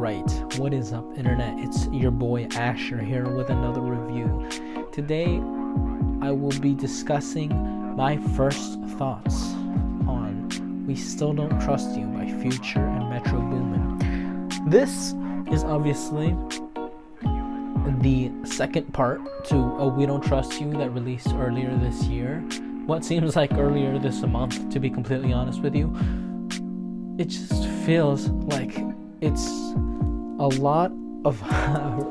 Alright, what is up, internet? It's your boy Asher here with another review. Today, I will be discussing my first thoughts on We Still Don't Trust You by Future and Metro Boomin. This is obviously the second part to We Don't Trust You that released earlier this year. What seems like earlier this month, to be completely honest with you. It just feels like it's a lot of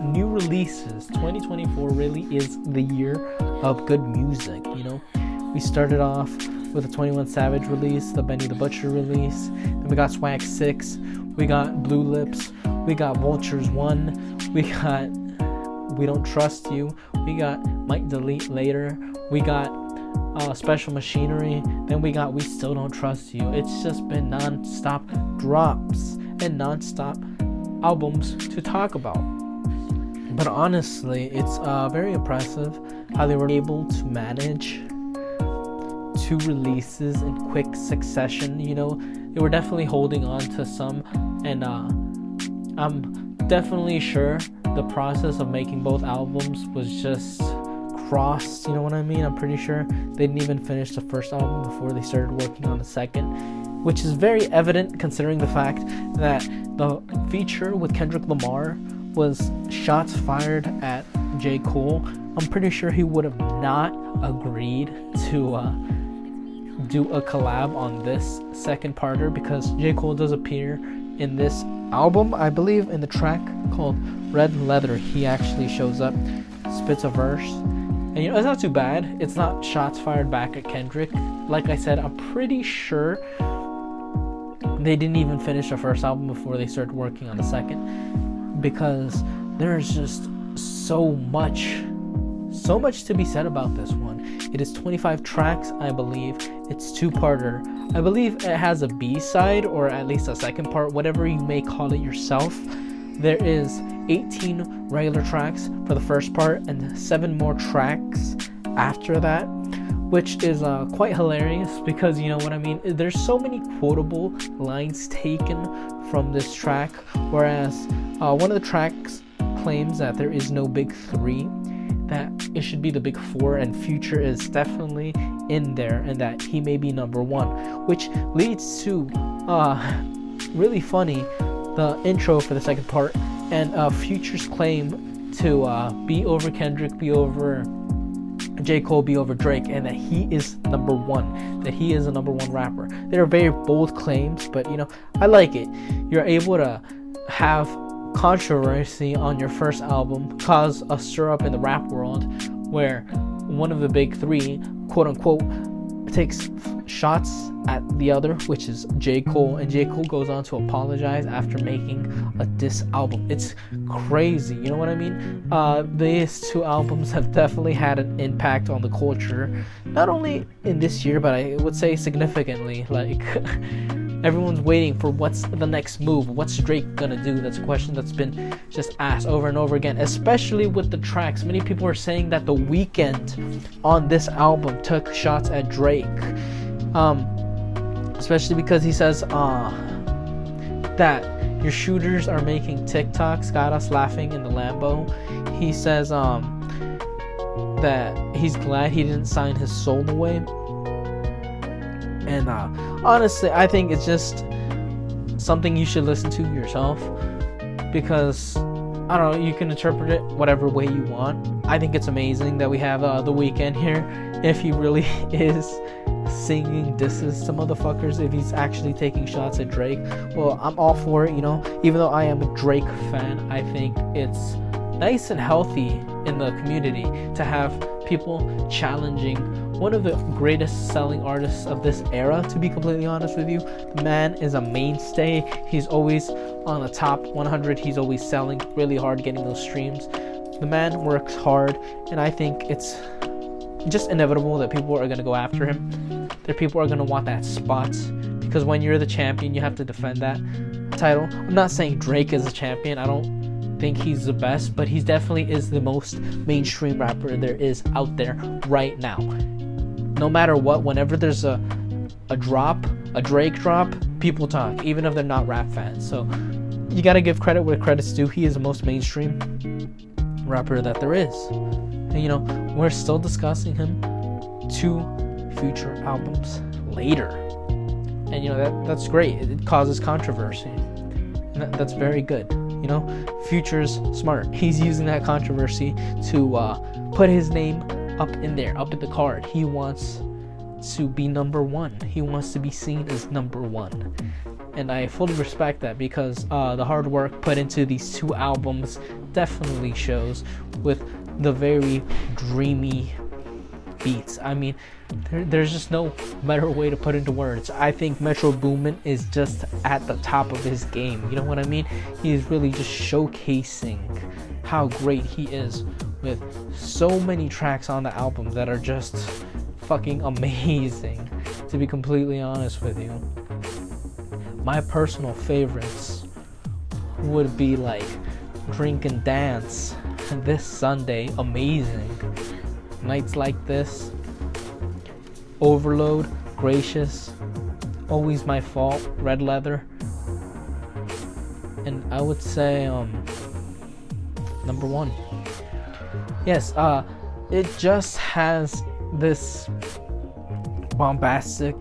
new releases. 2024 really is the year of good music, you know? We started off with a 21 Savage release, the Benny the Butcher release, then we got Swag 6, we got Blue Lips, we got Vultures 1, we got We Don't Trust You, we got Might Delete Later, we got Special Machinery, then we got We Still Don't Trust You. It's just been non-stop drops and non-stop albums to talk about. But honestly, it's very impressive how they were able to manage 2 releases in quick succession. You know, they were definitely holding on to some, and I'm definitely sure the process of making both albums was just crossed, you know what I mean? I'm pretty sure they didn't even finish the first album before they started working on the second, which is very evident considering the fact that the feature with Kendrick Lamar was shots fired at J. Cole. I'm pretty sure he would have not agreed to do a collab on this second parter, because J. Cole does appear in this album, I believe in the track called Red Leather. He actually shows up, spits a verse, and you know, it's not too bad. It's not shots fired back at Kendrick. Like I said, I'm pretty sure they didn't even finish the first album before they started working on the second, because there's just so much to be said about this one. It is 25 tracks, I believe. It's 2-parter. I believe it has a B-side, or at least a second part, whatever you may call it yourself. There is 18 regular tracks for the first part and 7 more tracks after that, which is quite hilarious, because you know what I mean, there's so many quotable lines taken from this track, whereas one of the tracks claims that there is no big 3, that it should be the big 4, and Future is definitely in there, and that he may be number 1, which leads to really funny the intro for the second part, and Future's claim to be over Kendrick, be over J. Cole, be over Drake, and that he is number 1, that he is a number 1 rapper. They're very bold claims, but you know, I like it. You're able to have controversy on your first album, cause a stir up in the rap world, where one of the big 3, quote unquote, takes shots at the other, which is J. Cole, and J. Cole goes on to apologize after making a diss album. It's crazy, you know what I mean? These 2 albums have definitely had an impact on the culture, not only in this year, but I would say significantly. Like, everyone's waiting for what's the next move, what's Drake gonna do. That's a question that's been just asked over and over again, especially with the tracks. Many people are saying that The Weeknd on this album took shots at Drake, especially because he says that your shooters are making TikToks, got us laughing in the Lambo. He says that he's glad he didn't sign his soul away. And honestly, I think it's just something you should listen to yourself, because I don't know, you can interpret it whatever way you want. I think it's amazing that we have The Weeknd here. If he really is singing disses to motherfuckers, if he's actually taking shots at Drake, well, I'm all for it, you know. Even though I am a Drake fan, I think it's nice and healthy in the community to have people challenging one of the greatest selling artists of this era, to be completely honest with you. The man is a mainstay. He's always on the top 100. He's always selling really hard, getting those streams. The man works hard, and I think it's just inevitable that people are going to go after him. That people are going to want that spot, because when you're the champion, you have to defend that title. I'm not saying Drake is a champion. I don't think he's the best, but he definitely is the most mainstream rapper there is out there right now. No matter what, whenever there's a drop, a Drake drop, people talk, even if they're not rap fans. So you gotta give credit where credit's due. He is the most mainstream rapper that there is. And, you know, we're still discussing him 2 future albums later. And, you know, that's great. It causes controversy. And that's very good. You know, Future's smart. He's using that controversy to put his name up in there, up in the card. He wants to be number 1. He wants to be seen as number 1. And I fully respect that, because the hard work put into these 2 albums definitely shows, with the very dreamy beats. I mean, there's just no better way to put into words. I think Metro Boomin is just at the top of his game. You know what I mean? He's really just showcasing how great he is, with so many tracks on the album that are just fucking amazing, to be completely honest with you. My personal favorites would be like Drink and Dance, This Sunday, amazing. Nights Like This, Overload, Gracious, Always My Fault, Red Leather. And I would say number 1. Yes, it just has this bombastic,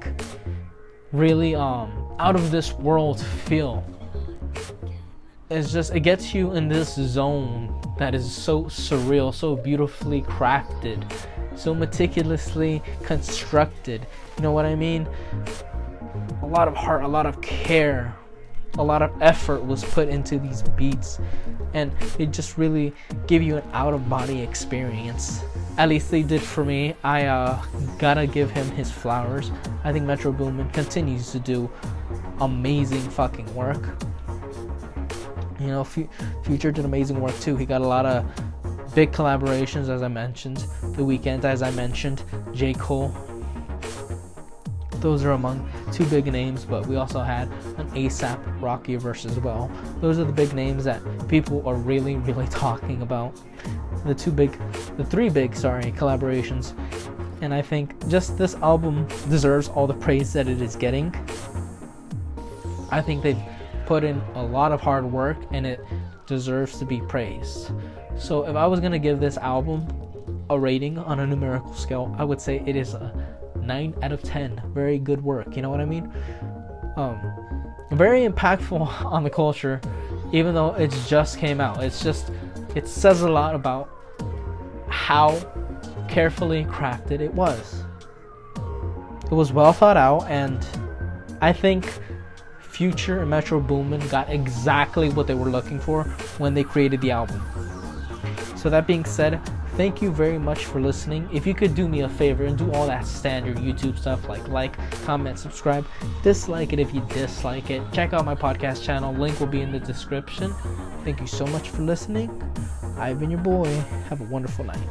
really out of this world feel. It gets you in this zone that is so surreal, so beautifully crafted, so meticulously constructed. You know what I mean? A lot of heart, a lot of care, a lot of effort was put into these beats, and it just really give you an out-of-body experience. At least they did for me. I gotta give him his flowers. I think Metro Boomin continues to do amazing fucking work. You know, Future did amazing work too. He got a lot of big collaborations, as I mentioned. The Weeknd, as I mentioned. J. Cole. Those are among 2 big names, but we also had an ASAP Rocky verse as well. Those are the big names that people are really, really talking about. The 3 big collaborations. And I think just this album deserves all the praise that it is getting. I think they've put in a lot of hard work, and it deserves to be praised. So if I was going to give this album a rating on a numerical scale, I would say it is a 9 out of 10. Very good work, you know what I mean? Very impactful on the culture, even though it just came out. It says a lot about how carefully crafted it was. It was well thought out, and I think Future and Metro Boomin got exactly what they were looking for when they created the album. So that being said, thank you very much for listening. If you could do me a favor and do all that standard YouTube stuff like, comment, subscribe, dislike it if you dislike it. Check out my podcast channel. Link will be in the description. Thank you so much for listening. I've been your boy. Have a wonderful night.